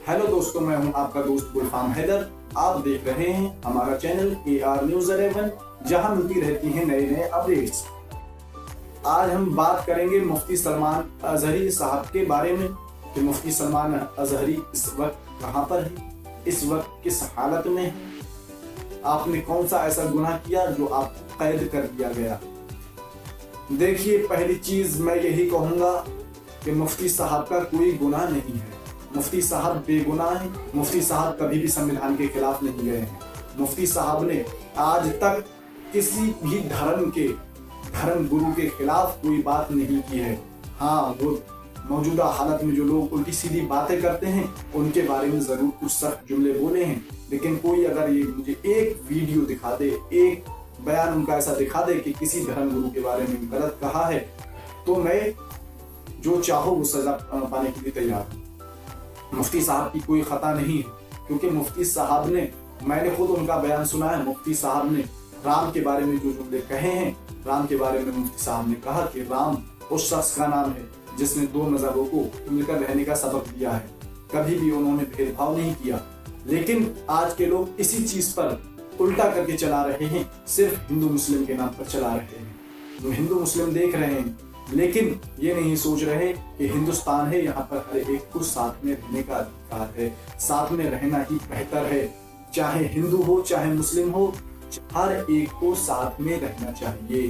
Hello दोस्तों, मैं हूं आपका दोस्त गुलफाम हैदर। आप देख रहे हैं हमारा चैनल AR News 11, जहां मिलती रहती हैं नए नए अपडेट्स। आज हम बात करेंगे मुफ्ती सलमान अजहरी साहब के बारे में कि मुफ्ती सलमान अजहरी इस वक्त कहां पर है, इस वक्त किस हालत में है, आपने कौन सा ऐसा गुनाह किया जो आपको कैद कर दिया गया। देखिए, पहली चीज मैं यही कहूंगा कि मुफ्ती साहब का कोई गुनाह नहीं है। मुफ्ती साहब बेगुनाह हैं। मुफ्ती साहब कभी भी संविधान के खिलाफ नहीं गए हैं। मुफ्ती साहब ने आज तक किसी भी धर्म गुरु के खिलाफ कोई बात नहीं की है। हाँ, वो मौजूदा हालत में जो लोग उल्टी सीधी बातें करते हैं उनके बारे में जरूर कुछ सख्त जुमले बोले हैं, लेकिन कोई अगर ये मुझे एक वीडियो दिखा दे, एक बयान उनका ऐसा दिखा दे कि किसी धर्म गुरु के बारे में गलत कहा है, तो मैं जो चाहो वो सजा पाने के लिए तैयार हूँ। मुफ्ती साहब की कोई खता नहीं है, क्योंकि मुफ्ती साहब ने, मैंने खुद उनका बयान सुना है, मुफ्ती साहब ने राम के बारे में जो जुमले कहे हैं, राम के बारे में मुफ्ती साहब ने कहा कि राम उस शख्स का नाम है जिसने दो मजहबों को मिलकर रहने का सबक दिया है। कभी भी उन्होंने भेदभाव नहीं किया। लेकिन आज के लोग इसी चीज पर उल्टा करके चला रहे हैं, सिर्फ हिंदू मुस्लिम के नाम पर चला रहे हैं। जो हिंदू मुस्लिम देख रहे हैं, लेकिन ये नहीं सोच रहे कि हिंदुस्तान है, यहाँ पर हर एक को साथ में रहने का अधिकार है, साथ में रहना ही बेहतर है। चाहे हिंदू हो चाहे मुस्लिम हो, हर एक को साथ में रहना चाहिए।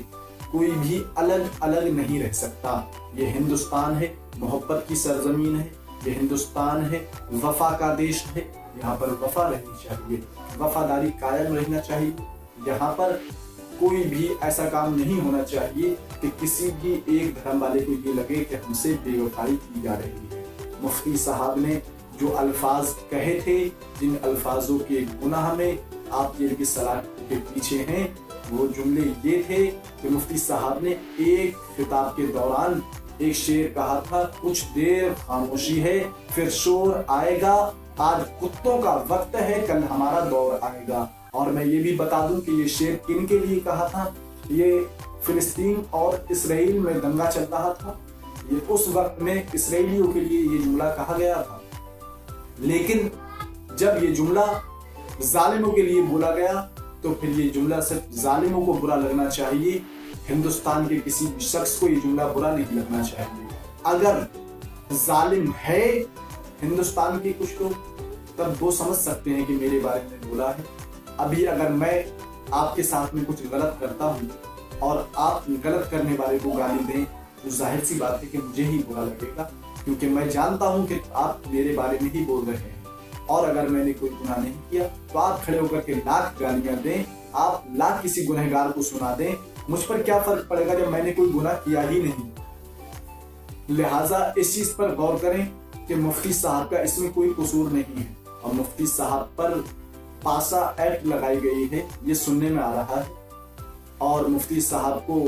कोई भी अलग अलग नहीं रह सकता। ये हिंदुस्तान है, मोहब्बत की सरजमीन है। ये हिंदुस्तान है, वफा का देश है। यहाँ पर वफा रहनी चाहिए, वफादारी कायम रहना चाहिए। यहाँ पर कोई भी ऐसा काम नहीं होना चाहिए कि किसी भी एक धर्म वाले को ये लगे कि हमसे बेवफाई की जा रही है। मुफ्ती साहब ने जो अल्फाज कहे थे, जिन अल्फाजों के गुनाह में आप ये सलाह के पीछे हैं, वो जुमले ये थे कि मुफ्ती साहब ने एक खिताब के दौरान एक शेर कहा था, कुछ देर खामोशी है फिर शोर आएगा, आज कुत्तों का वक्त है कल हमारा दौर आएगा। और मैं ये भी बता दूं कि ये शेर किन के लिए कहा था। ये फिलिस्तीन और इसराइल में दंगा चल रहा था। ये उस वक्त में इसराइलियों के लिए ये जुमला कहा गया था। लेकिन जब ये जुमला जालिमों के लिए बोला गया, तो फिर ये जुमला सिर्फ जालिमों को बुरा लगना चाहिए। हिंदुस्तान के किसी भी शख्स को ये जुमला बुरा नहीं लगना चाहिए। अगर जालिम है हिंदुस्तान के कुछ लोग, तब वो समझ सकते हैं कि मेरे बारे में बोला है। अभी अगर मैं आपके साथ में कुछ गलत करता हूँ और आप गलत करने वाले को गाली दें, तो जाहिर सी बात है कि मुझे ही बुरा लगेगा, क्योंकि मैं जानता हूँ कि आप मेरे बारे में ही बोल रहे हैं। और अगर मैंने कोई गुनाह नहीं किया, तो आप खड़े होकर के लाख गालियां दें, आप लाख किसी गुनहगार को सुना दें, मुझ पर क्या फर्क पड़ेगा जब मैंने कोई गुनाह किया ही नहीं। लिहाजा इस चीज पर गौर करें कि मुफ्ती साहब का इसमें कोई कसूर नहीं है। और मुफ्ती साहब पर पासा एक्ट लगाई गई है, ये सुनने में आ रहा है, और मुफ्ती साहब को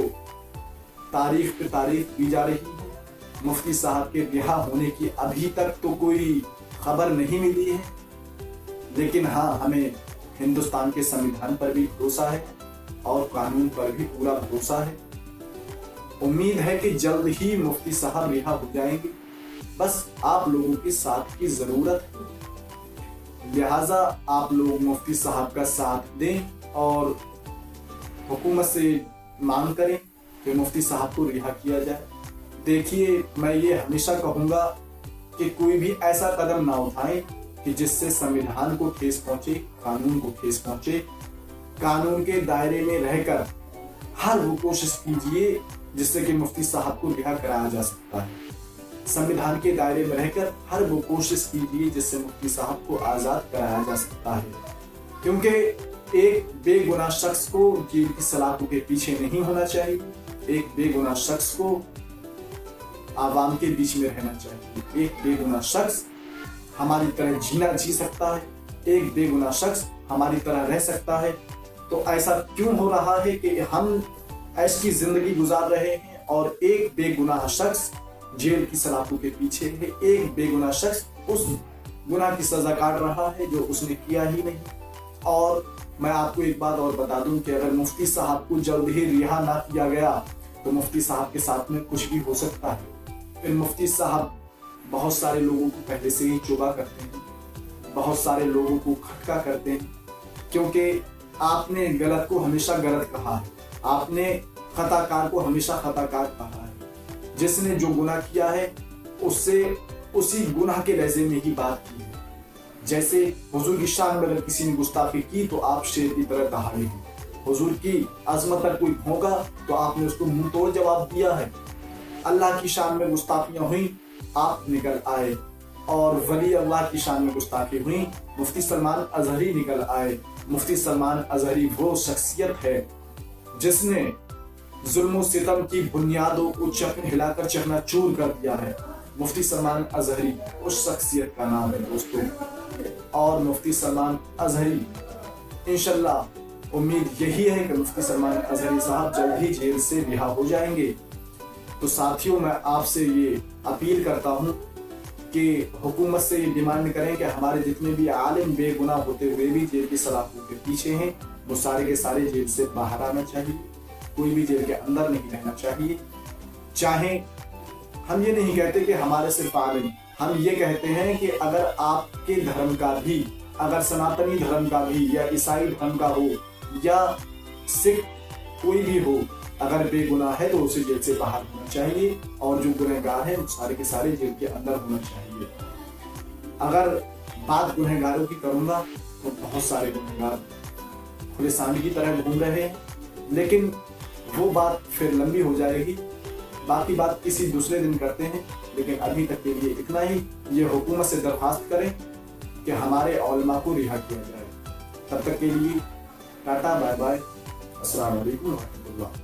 तारीख पे तारीख दी जा रही है। मुफ्ती साहब के रिहा होने की अभी तक तो कोई खबर नहीं मिली है, लेकिन हाँ, हमें हिंदुस्तान के संविधान पर भी भरोसा है और कानून पर भी पूरा भरोसा है। उम्मीद है कि जल्द ही मुफ्ती साहब रिहा हो जाएंगे। बस आप लोगों के साथ की जरूरत है। लिहाजा आप लोग मुफ्ती साहब का साथ दें और हुकूमत से मांग करें कि मुफ्ती साहब को रिहा किया जाए। देखिए, मैं ये हमेशा कहूंगा कि कोई भी ऐसा कदम ना उठाएं कि जिससे संविधान को ठेस पहुंचे, कानून को ठेस पहुंचे। कानून के दायरे में रहकर हर वो कोशिश कीजिए जिससे कि मुफ्ती साहब को रिहा कराया जा सकता है। संविधान के दायरे में रहकर हर वो कोशिश कीजिए जिससे मुफ्ती साहब को आजाद कराया जा सकता है, क्योंकि एक बेगुनाह शख्स को जेल की सलाखों के पीछे नहीं होना चाहिए। एक बेगुनाह शख्स को आवाम के बीच में रहना चाहिए। एक बेगुनाह शख्स हमारी तरह जी सकता है, एक बेगुनाह शख्स हमारी तरह रह सकता है। तो ऐसा क्यों हो रहा है कि हम ऐसी जिंदगी गुजार रहे हैं और एक बेगुनाह शख्स जेल की सलाखों के पीछे है, एक बेगुनाह शख्स उस गुनाह की सजा काट रहा है जो उसने किया ही नहीं। और मैं आपको एक बात और बता दूं कि अगर मुफ्ती साहब को जल्द ही रिहा ना किया गया, तो मुफ्ती साहब के साथ में कुछ भी हो सकता है। फिर मुफ्ती साहब बहुत सारे लोगों को पहले से ही चोबा करते हैं, بہت سارے لوگوں کو کھٹکا کرتے ہیں، کیونکہ آپ نے غلط کو ہمیشہ غلط کہا ہے، آپ نے خطا کار کو ہمیشہ خطا کار کہا ہے۔ جس نے جو گناہ کیا ہے اس سے اسی گناہ کے لہجے میں ہی بات کی ہے۔ جیسے حضور کی شان میں اگر کسی نے گستاخی کی تو آپ شیر کی طرح دہاڑے ہیں، حضور کی عظمت پر کوئی بھونکا تو آپ نے اس کو منہ توڑ جواب دیا ہے۔ اللہ کی شان میں گستاخیاں ہوئیں، آپ نکل آئے، اور ولی اللہ کی شان میں گستاخی ہوئیں، مفتی سلمان اظہری نکل آئے۔ مفتی سلمان اظہری وہ شخصیت ہے جس نے ظلم و ستم کی بنیادوں کو ہلا کر چکنا چور کر دیا ہے۔ مفتی سلمان اظہری اس شخصیت کا نام ہے دوستوں، اور مفتی سلمان اظہری انشاءاللہ امید یہی ہے کہ مفتی سلمان اظہری صاحب جلد ہی جیل سے رہا ہو جائیں گے۔ تو ساتھیوں، میں آپ سے یہ اپیل کرتا ہوں کہ حکومت سے یہ ڈیمانڈ کریں کہ ہمارے جتنے بھی عالم بے گناہ ہوتے ہوئے بھی جیل کی سلاخوں کے پیچھے ہیں، وہ سارے کے سارے جیل سے باہر آنا چاہیے، کوئی بھی جیل کے اندر نہیں رہنا چاہیے۔ چاہے ہم یہ نہیں کہتے کہ ہمارے صرف عالم، ہم یہ کہتے ہیں کہ اگر آپ کے دھرم کا بھی، اگر سناتنی دھرم کا بھی یا عیسائی دھرم کا ہو یا سکھ کوئی بھی ہو، اگر بے گناہ ہے تو اسے جیل سے باہر ہونا چاہیے، اور جو گنہگار ہیں وہ سارے کے سارے جیل کے اندر ہونا چاہیے۔ اگر بات گنہگاروں کی کروں گا تو بہت سارے گنہگار کھلے سانڈ کی طرح گھوم رہے ہیں، لیکن وہ بات پھر لمبی ہو جائے گی، باقی بات کسی دوسرے دن کرتے ہیں۔ لیکن ابھی تک کے لیے اتنا ہی۔ یہ حکومت سے درخواست کریں کہ ہمارے علماء کو رہا کیا جائے۔ تب تک کے لیے ٹاٹا، بائے بائے، السلام علیکم ورحمۃ اللہ۔